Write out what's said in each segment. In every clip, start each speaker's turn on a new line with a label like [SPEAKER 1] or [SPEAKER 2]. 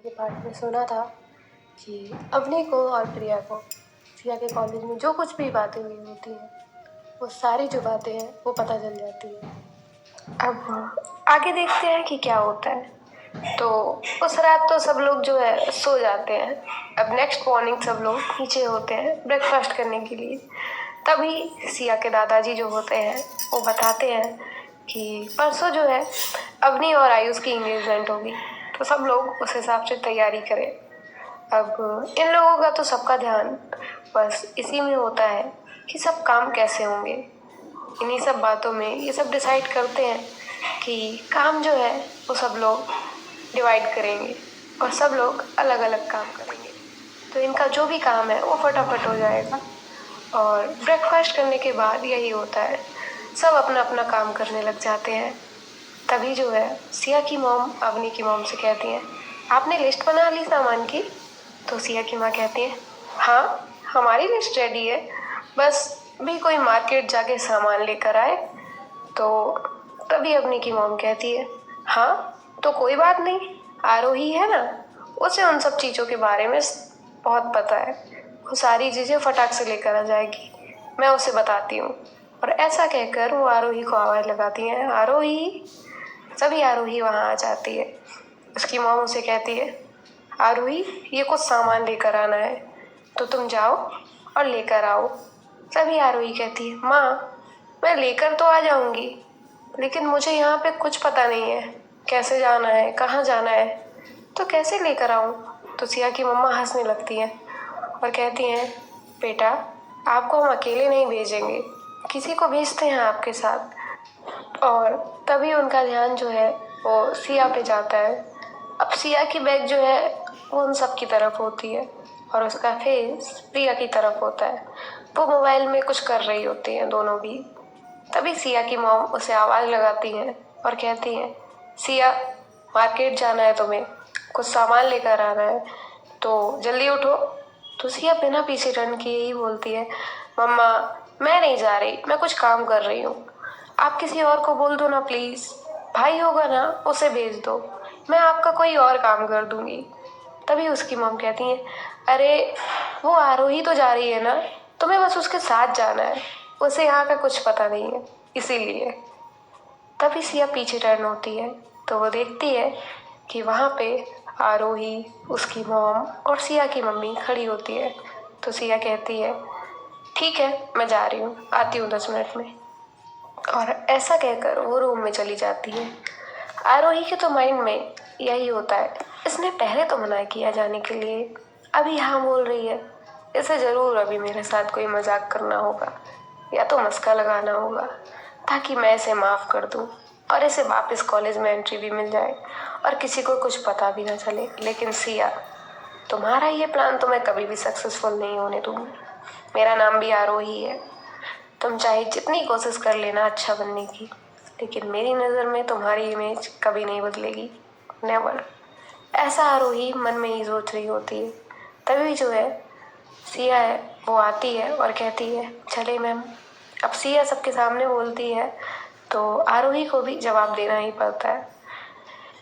[SPEAKER 1] के पार्ट में सुना था कि अवनी को और प्रिया को सिया के कॉलेज में जो कुछ भी बातें हुई होती हैं, वो सारी जो बातें हैं वो पता चल जाती है। अब आगे देखते हैं कि क्या होता है। तो उस रात तो सब लोग जो है सो जाते हैं। अब नेक्स्ट मॉर्निंग सब लोग नीचे होते हैं ब्रेकफास्ट करने के लिए। तभी सिया के दादाजी जो होते हैं वो बताते हैं कि परसों जो है अवनी और आयुष की इंगेजमेंट होगी, तो सब लोग उस हिसाब से तैयारी करें। अब इन लोगों का तो सबका ध्यान बस इसी में होता है कि सब काम कैसे होंगे। इन्हीं सब बातों में ये सब डिसाइड करते हैं कि काम जो है वो सब लोग डिवाइड करेंगे और सब लोग अलग अलग काम करेंगे, तो इनका जो भी काम है वो फटाफट हो जाएगा। और ब्रेकफास्ट करने के बाद यही होता है, सब अपना अपना काम करने लग जाते हैं। तभी जो है सिया की मॉम अवनी की मॉम से कहती हैं, आपने लिस्ट बना ली सामान की? तो सिया की माँ कहती है, हाँ हमारी लिस्ट रेडी है, बस भी कोई मार्केट जाके सामान लेकर आए। तो तभी अवनी की मॉम कहती है, हाँ तो कोई बात नहीं, आरोही है ना, उसे उन सब चीज़ों के बारे में बहुत पता है, वो सारी चीज़ें फटाक से लेकर आ जाएगी, मैं उसे बताती हूँ। और ऐसा कहकर वो आरोही को आवाज़ लगाती हैं, आरोही। तभी आरोही वहाँ आ जाती है। उसकी मॉम उसे कहती है, आरोही ये कुछ सामान लेकर आना है, तो तुम जाओ और लेकर आओ। तभी आरोही कहती है, माँ मैं लेकर तो आ जाऊंगी, लेकिन मुझे यहाँ पे कुछ पता नहीं है, कैसे जाना है, कहाँ जाना है, तो कैसे लेकर आऊँ? तो सिया की मम्मा हंसने लगती हैं और कहती हैं, बेटा आपको हम अकेले नहीं भेजेंगे, किसी को भेजते हैं आपके साथ। और तभी उनका ध्यान जो है वो सिया पे जाता है। अब सिया की बैग जो है वो उन सब की तरफ होती है और उसका फेस प्रिया की तरफ होता है। वो मोबाइल में कुछ कर रही होती हैं दोनों भी। तभी सिया की मॉम उसे आवाज़ लगाती हैं और कहती हैं, सिया मार्केट जाना है तुम्हें, कुछ सामान लेकर आना है, तो जल्दी उठो। तो सिया बिना पीछे टर्न किए ही बोलती है, मम्मा मैं नहीं जा रही, मैं कुछ काम कर रही हूँ, आप किसी और को बोल दो ना प्लीज़, भाई होगा ना उसे भेज दो, मैं आपका कोई और काम कर दूंगी। तभी उसकी मॉम कहती है, अरे वो आरोही तो जा रही है ना, तुम्हें बस उसके साथ जाना है, उसे यहाँ का कुछ पता नहीं है इसीलिए। तभी सिया पीछे टर्न होती है तो वो देखती है कि वहाँ पे आरोही, उसकी मॉम और सिया की मम्मी खड़ी होती है। तो सिया कहती है, ठीक है मैं जा रही हूँ, आती हूँ 10 मिनट में। और ऐसा कहकर वो रूम में चली जाती है। आरोही के तो माइंड में यही होता है, इसने पहले तो मना किया जाने के लिए, अभी हाँ बोल रही है, इसे ज़रूर अभी मेरे साथ कोई मजाक करना होगा या तो मस्का लगाना होगा, ताकि मैं इसे माफ़ कर दूँ और इसे वापस कॉलेज में एंट्री भी मिल जाए और किसी को कुछ पता भी ना चले। लेकिन सिया, तुम्हारा ये प्लान तो मैं कभी भी सक्सेसफुल नहीं होने दूँगी। मेरा नाम भी आरोही है, तुम चाहे जितनी कोशिश कर लेना अच्छा बनने की, लेकिन मेरी नज़र में तुम्हारी इमेज कभी नहीं बदलेगी, नेवर। ऐसा आरोही मन में ही सोच रही होती है। तभी जो है सिया है वो आती है और कहती है, चले मैम। अब सिया सबके सामने बोलती है तो आरोही को भी जवाब देना ही पड़ता है।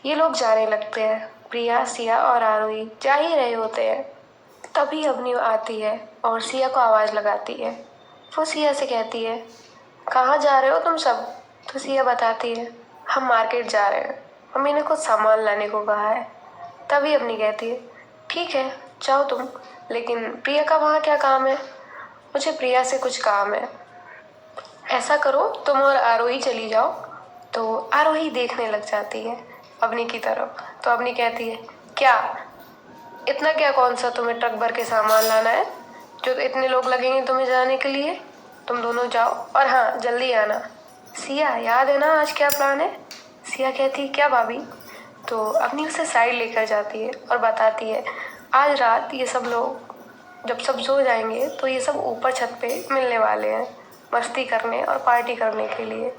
[SPEAKER 1] ये लोग जाने लगते हैं, प्रिया, सिया और आरोही जा ही रहे होते हैं। तभी अवनी आती है और सिया को आवाज़ लगाती है। वो सिया से कहती है, कहाँ जा रहे हो तुम सब? तो सिया बताती है, हम मार्केट जा रहे हैं, मम्मी ने कुछ सामान लाने को कहा है। तभी अवनी कहती है, ठीक है जाओ तुम, लेकिन प्रिया का वहाँ क्या काम है? मुझे प्रिया से कुछ काम है। ऐसा करो तुम और आरोही चली जाओ। तो आरोही देखने लग जाती है अवनी की तरफ। तो अवनी कहती है, क्या इतना क्या, कौन सा तुम्हें ट्रक भर के सामान लाना है जो इतने लोग लगेंगे तुम्हें जाने के लिए? तुम दोनों जाओ और हाँ जल्दी आना। सिया याद है ना आज क्या प्लान है? सिया कहती है, क्या भाभी? तो अपनी उसे साइड लेकर जाती है और बताती है, आज रात ये सब लोग जब सब सो जाएंगे तो ये सब ऊपर छत पे मिलने वाले हैं मस्ती करने और पार्टी करने के लिए,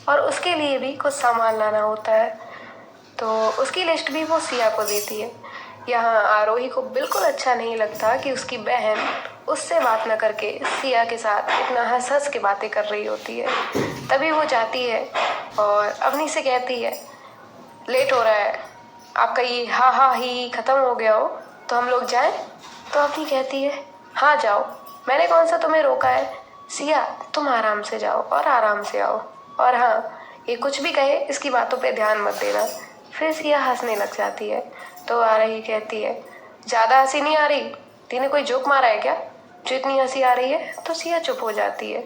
[SPEAKER 1] और उसके लिए भी कुछ सामान लाना होता है। तो उसकी लिस्ट भी वो सिया को देती है। यहाँ आरोही को बिल्कुल अच्छा नहीं लगता कि उसकी बहन उससे बात न करके सिया के साथ इतना हंस हंस के बातें कर रही होती है। तभी वो जाती है और अवनी से कहती है, लेट हो रहा है, आपका ये हा हा ही ख़त्म हो गया हो तो हम लोग जाएं? तो अवनी कहती है हाँ जाओ, मैंने कौन सा तुम्हें रोका है। सिया तुम आराम से जाओ और आराम से आओ, और हाँ ये कुछ भी कहे इसकी बातों पे ध्यान मत देना। फिर सिया हंसने लग जाती है। तो आरही कहती है ज़्यादा हंसी नहीं आ रही, तूने कोई जोक मारा है क्या जो इतनी हंसी आ रही है। तो सिया चुप हो जाती है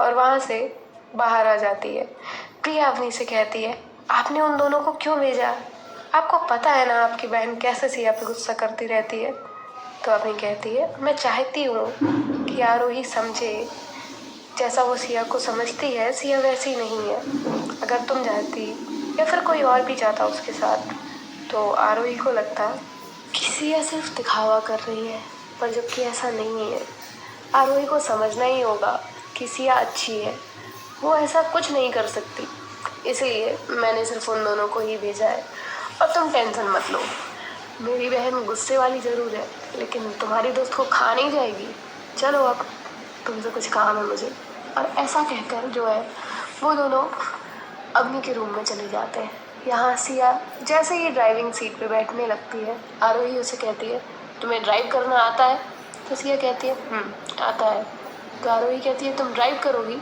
[SPEAKER 1] और वहाँ से बाहर आ जाती है। प्रिया अवनी से कहती है आपने उन दोनों को क्यों भेजा, आपको पता है ना आपकी बहन कैसे सिया पे गुस्सा करती रहती है। तो अवनी कहती है मैं चाहती हूँ कि आरोही समझे, जैसा वो सिया को समझती है सिया वैसी नहीं है। अगर तुम जाती या फिर कोई और भी जाता उसके साथ तो आरोही को लगता कि सिया सिर्फ दिखावा कर रही है, पर जबकि ऐसा नहीं है। आरोही को समझना ही होगा कि सिया अच्छी है, वो ऐसा कुछ नहीं कर सकती, इसलिए मैंने सिर्फ उन दोनों को ही भेजा है। और तुम टेंशन मत लो, मेरी बहन गुस्से वाली ज़रूर है लेकिन तुम्हारी दोस्त को खा नहीं जाएगी। चलो अब तुमसे कुछ काम है मुझे। और ऐसा कहकर जो है वो दोनों अवनी के रूम में चले जाते हैं। यहाँ सिया जैसे ही ड्राइविंग सीट पे बैठने लगती है आरोही उसे कहती है तुम्हें ड्राइव करना आता है। तो सिया कहती है आता है। तो आरोही कहती है तुम ड्राइव करोगी।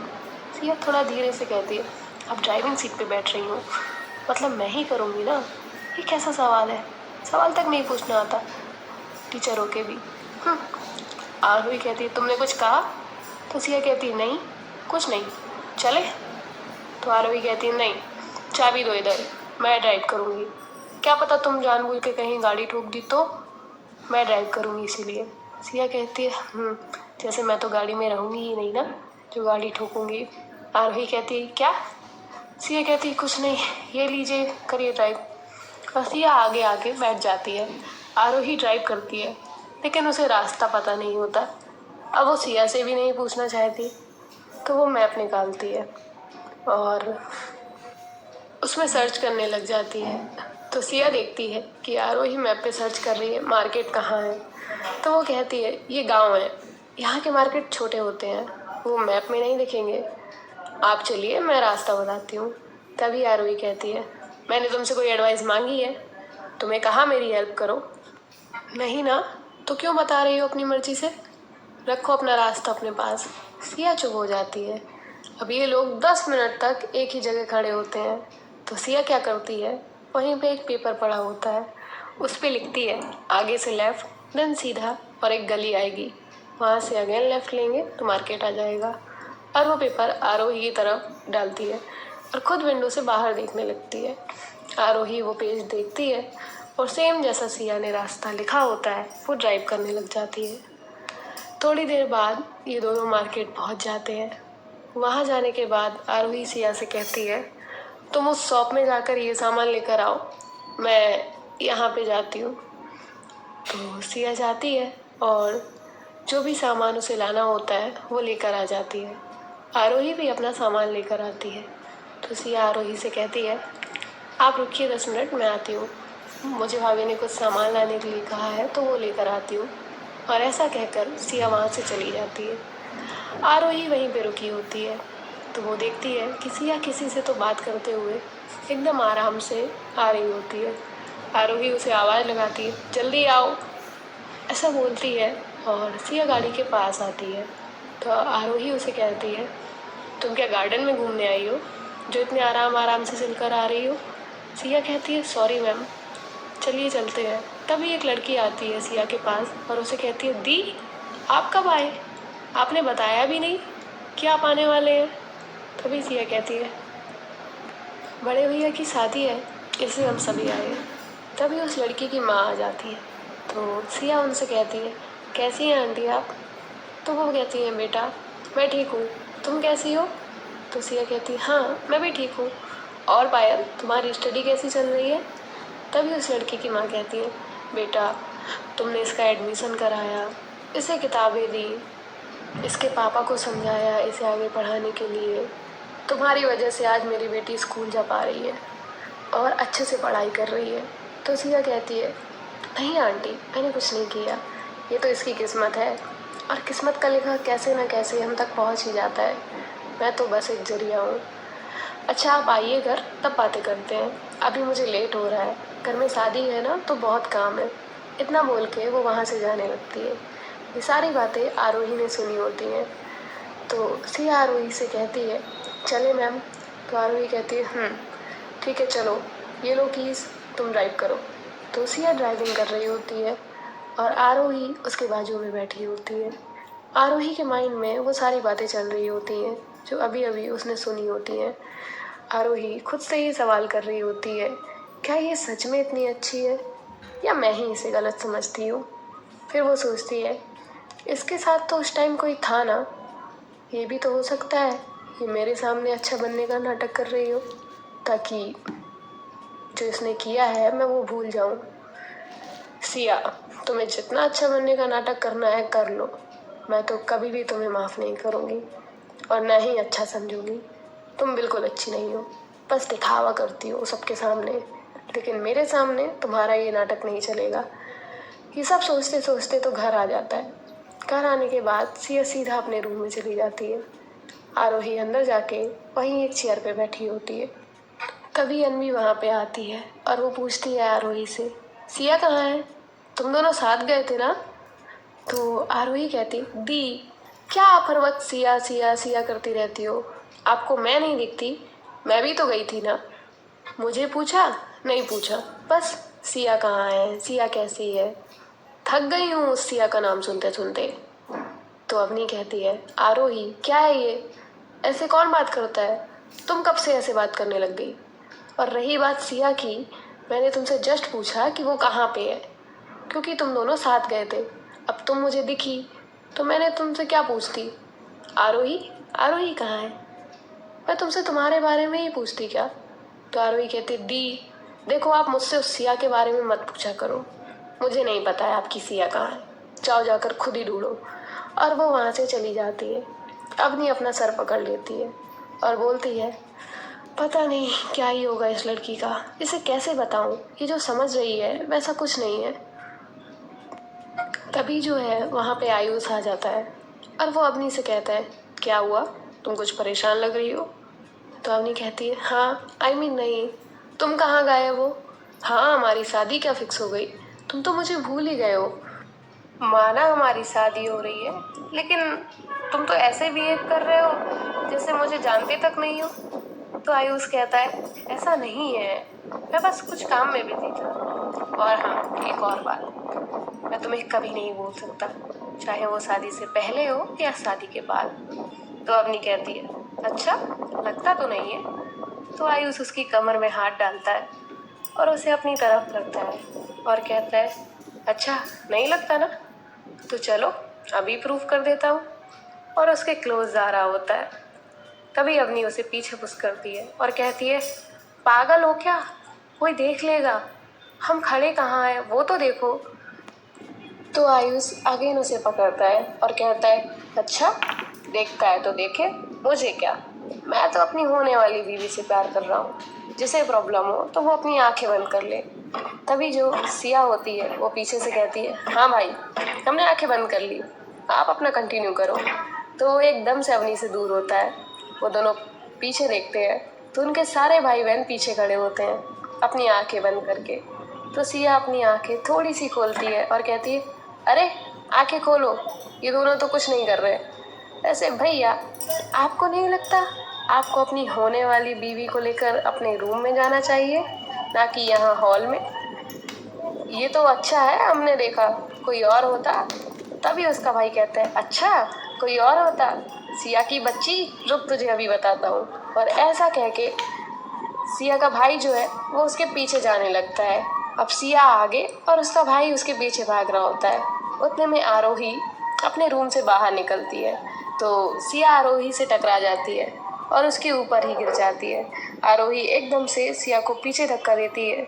[SPEAKER 1] सिया थोड़ा धीरे से कहती है अब ड्राइविंग सीट पे बैठ रही हूँ, मतलब मैं ही करूँगी ना, ये कैसा सवाल है, सवाल तक नहीं पूछना आता टीचरों के भी। आरोही कहती है तुमने कुछ कहा। तो सिया कहती है नहीं कुछ नहीं, चले। तो आरोही कहती है नहीं, चाबी दो इधर, मैं ड्राइव करूँगी। क्या पता तुम जानबूझ के कहीं गाड़ी ठोक दी तो, मैं ड्राइव करूँगी इसीलिए। सिया कहती है जैसे मैं तो गाड़ी में रहूँगी ही नहीं ना जो गाड़ी ठोकूँगी। आरोही कहती है क्या। सिया कहती है कुछ नहीं, ये लीजिए करिए ड्राइव। और सिया आगे आगे बैठ जाती है। आरोही ड्राइव करती है लेकिन उसे रास्ता पता नहीं होता। अब वो सिया से भी नहीं पूछना चाहती तो वो मैप निकालती है और उसमें सर्च करने लग जाती है। तो सिया देखती है कि आरोही मैप पे सर्च कर रही है मार्केट कहाँ है। तो वो कहती है ये गांव है, यहाँ के मार्केट छोटे होते हैं, वो मैप में नहीं दिखेंगे, आप चलिए मैं रास्ता बताती हूँ। तभी आरोही कहती है मैंने तुमसे कोई एडवाइस मांगी है, तुम्हें कहा मेरी हेल्प करो। नहीं ना, तो क्यों बता रही हो अपनी मर्जी से, रखो अपना रास्ता अपने पास। सिया चुप हो जाती है। अब ये लोग 10 मिनट तक एक ही जगह खड़े होते हैं। तो सिया क्या करती है, वहीं पे एक पेपर पड़ा होता है, उस पे लिखती है आगे से लेफ़्ट देन सीधा और एक गली आएगी, वहाँ से अगेन लेफ़्ट लेंगे तो मार्केट आ जाएगा। और वो पेपर आरोही की तरफ डालती है और ख़ुद विंडो से बाहर देखने लगती है। आरोही वो पेज देखती है और सेम जैसा सिया ने रास्ता लिखा होता है वो ड्राइव करने लग जाती है। थोड़ी देर बाद ये दोनों मार्केट पहुंच जाते हैं। वहां जाने के बाद आरोही सिया से कहती है तुम उस शॉप में जाकर ये सामान लेकर आओ, मैं यहाँ पे जाती हूँ। तो सिया जाती है और जो भी सामान उसे लाना होता है वो लेकर आ जाती है। आरोही भी अपना सामान लेकर आती है। तो सिया आरोही से कहती है आप रुकिए 10 मिनट, मैं आती हूँ, मुझे भाभी ने कुछ सामान लाने के लिए कहा है तो वो लेकर आती हूँ। और ऐसा कहकर सिया वहाँ से चली जाती है। आरोही वहीं पे रुकी होती है तो वो देखती है कि सिया किसी से तो बात करते हुए एकदम आराम से आ रही होती है। आरोही उसे आवाज़ लगाती है जल्दी आओ, ऐसा बोलती है और सिया गाड़ी के पास आती है। तो आरोही उसे कहती है तुम क्या गार्डन में घूमने आई हो जो इतने आराम आराम से चलकर आ रही हो। सिया कहती है सॉरी मैम, चलिए चलते हैं। तभी एक लड़की आती है सिया के पास और उसे कहती है दी आप कब आए, आपने बताया भी नहीं कि आप आने वाले हैं। तभी सिया कहती है बड़े भैया की शादी है इसलिए हम सभी आए हैं। तभी उस लड़की की माँ आ जाती है। तो सिया उनसे कहती है कैसी हैं आंटी आप। तो वो कहती हैं बेटा मैं ठीक हूँ, तुम कैसी हो। तो सिया कहती है हाँ मैं भी ठीक हूँ, और पायल तुम्हारी स्टडी कैसी चल रही है। तभी उस लड़की की माँ कहती है बेटा तुमने इसका एडमिशन कराया, इसे किताबें दी, इसके पापा को समझाया इसे आगे पढ़ाने के लिए, तुम्हारी वजह से आज मेरी बेटी स्कूल जा पा रही है और अच्छे से पढ़ाई कर रही है। तो सिया कहती है नहीं आंटी मैंने कुछ नहीं किया, ये तो इसकी किस्मत है और किस्मत का लिखा कैसे ना कैसे हम तक पहुंच ही जाता है, मैं तो बस एक जरिया हूँ। अच्छा आप आइए घर, तब बातें करते हैं, अभी मुझे लेट हो रहा है, घर में शादी है ना तो बहुत काम है। इतना बोल के वो वहाँ से जाने लगती है। ये सारी बातें आरोही ने सुनी होती हैं। तो सिया आरोही से कहती है चले मैम। तो आरोही कहती है ठीक है चलो, ये लो कीज़, तुम ड्राइव करो। तो सिया ड्राइविंग कर रही होती है और आरोही उसके बाजू में बैठी होती है। आरोही के माइंड में वो सारी बातें चल रही होती हैं जो अभी अभी उसने सुनी होती हैं। आरोही खुद से ही सवाल कर रही होती है, क्या ये सच में इतनी अच्छी है या मैं ही इसे गलत समझती हूँ। फिर वो सोचती है, इसके साथ तो उस टाइम कोई था ना, ये भी तो हो सकता है ये मेरे सामने अच्छा बनने का नाटक कर रही हो, ताकि जो इसने किया है मैं वो भूल जाऊं। सिया, तुम्हें जितना अच्छा बनने का नाटक करना है कर लो, मैं तो कभी भी तुम्हें माफ़ नहीं करूँगी और ना ही अच्छा समझूंगी। तुम बिल्कुल अच्छी नहीं हो, बस दिखावा करती हो सबके सामने, लेकिन मेरे सामने तुम्हारा ये नाटक नहीं चलेगा। ये सब सोचते सोचते तो घर आ जाता है। घर आने के बाद सिया सीधा अपने रूम में चली जाती है। आरोही अंदर जाके वहीं एक चेयर पे बैठी होती है। तभी अन्वी वहाँ पे आती है और वो पूछती है आरोही से, सिया कहाँ है, तुम दोनों साथ गए थे ना। तो आरोही कहती, दी क्या आप हर वक्त सिया सिया सिया करती रहती हो, आपको मैं नहीं दिखती, मैं भी तो गई थी ना। मुझे पूछा, नहीं पूछा, बस सिया कहाँ है, सिया कैसी है, थक गई हूँ उस सिया का नाम सुनते सुनते। तो अवनी कहती है, आरोही क्या है ये, ऐसे कौन बात करता है, तुम कब से ऐसे बात करने लग गई। और रही बात सिया की, मैंने तुमसे जस्ट पूछा कि वो कहाँ पे है, क्योंकि तुम दोनों साथ गए थे। अब तुम मुझे दिखी तो मैंने तुमसे क्या पूछती, आरोही, आरोही कहाँ है, मैं तुमसे तुम्हारे बारे में ही पूछती क्या। तो आरोही कहती, दी देखो आप मुझसे उस सिया के बारे में मत पूछा करो, मुझे नहीं पता है आपकी सिया कहाँ है, जाओ जाकर खुद ही ढूंढो। और वो वहाँ से चली जाती है। अवनी अपना सर पकड़ लेती है और बोलती है, पता नहीं क्या ही होगा इस लड़की का, इसे कैसे बताऊं, ये जो समझ रही है वैसा कुछ नहीं है। तभी जो है वहाँ पे आयुष आ जाता है और वो अवनी से कहता है, क्या हुआ, तुम कुछ परेशान लग रही हो। तो अवनी कहती है, हाँ नहीं, तुम कहाँ गायब हो, हाँ हमारी शादी क्या फिक्स हो गई, तुम तो मुझे भूल ही गए हो। माना हमारी शादी हो रही है, लेकिन तुम तो ऐसे बिहेव कर रहे हो जैसे मुझे जानते तक नहीं हो। तो आयुष कहता है, ऐसा नहीं है, मैं बस कुछ काम में बिजी था। और हाँ एक और बात, मैं तुम्हें कभी नहीं भूल सकता, चाहे वो शादी से पहले हो या शादी के बाद। तो अवनी कहती है, अच्छा लगता तो नहीं है। तो आयुष उसकी कमर में हाथ डालता है और उसे अपनी तरफ करता है और कहता है, अच्छा नहीं लगता ना, तो चलो अभी प्रूफ कर देता हूँ। और उसके क्लोज जा रहा होता है। तभी अवनी उसे पीछे पुश करती है और कहती है, पागल हो क्या, कोई देख लेगा, हम खड़े कहाँ हैं वो तो देखो। तो आयुष अगेन उसे पकड़ता है और कहता है, अच्छा देखता है तो देखे, मुझे क्या, मैं तो अपनी होने वाली बीवी से प्यार कर रहा हूँ, जिसे प्रॉब्लम हो तो वो अपनी आंखें बंद कर ले। तभी जो सिया होती है वो पीछे से कहती है, हाँ भाई हमने आंखें बंद कर ली, आप अपना कंटिन्यू करो। तो वो एकदम से अवनी से दूर होता है। वो दोनों पीछे देखते हैं तो उनके सारे भाई बहन पीछे खड़े होते हैं अपनी आंखें बंद करके। तो सिया अपनी आंखें थोड़ी सी खोलती है और कहती है, अरे आंखें खोलो, ये दोनों तो कुछ नहीं कर रहे। ऐसे भैया, आपको नहीं लगता आपको अपनी होने वाली बीवी को लेकर अपने रूम में जाना चाहिए, ना कि यहाँ हॉल में। ये तो अच्छा है हमने देखा, कोई और होता। तभी उसका भाई कहता है, अच्छा कोई और होता, सिया की बच्ची, रुक तुझे अभी बताता हूँ। और ऐसा कह के सिया का भाई जो है वो उसके पीछे जाने लगता है। अब सिया आगे और उसका भाई उसके पीछे भाग रहा होता है। उतने में आरोही अपने रूम से बाहर निकलती है तो सिया आरोही से टकरा जाती है और उसके ऊपर ही गिर जाती है। आरोही एकदम से सिया को पीछे धक्का देती है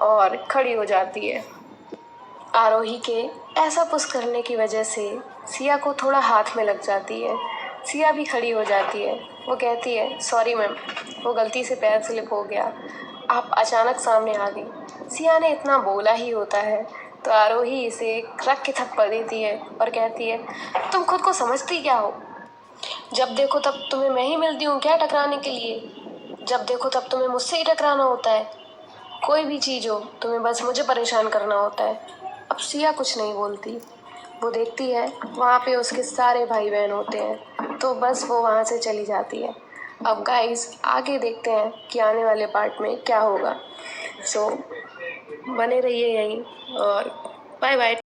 [SPEAKER 1] और खड़ी हो जाती है। आरोही के ऐसा पुश करने की वजह से सिया को थोड़ा हाथ में लग जाती है। सिया भी खड़ी हो जाती है। वो कहती है, सॉरी मैम, वो गलती से पैर स्लिप हो गया, आप अचानक सामने आ गई। सिया ने इतना बोला ही होता है तो आरोही इसे रख के थप्पड़ देती है और कहती है, तुम खुद को समझती क्या हो, जब देखो तब तुम्हें मैं ही मिलती हूँ क्या टकराने के लिए। जब देखो तब तुम्हें मुझसे ही टकराना होता है। कोई भी चीज़ हो तुम्हें बस मुझे परेशान करना होता है। अब सिया कुछ नहीं बोलती। वो देखती है वहाँ पे उसके सारे भाई बहन होते हैं, तो बस वो वहाँ से चली जाती है। अब गाइस आगे देखते हैं कि आने वाले पार्ट में क्या होगा। सो बने रहिए यहीं और बाय बाय।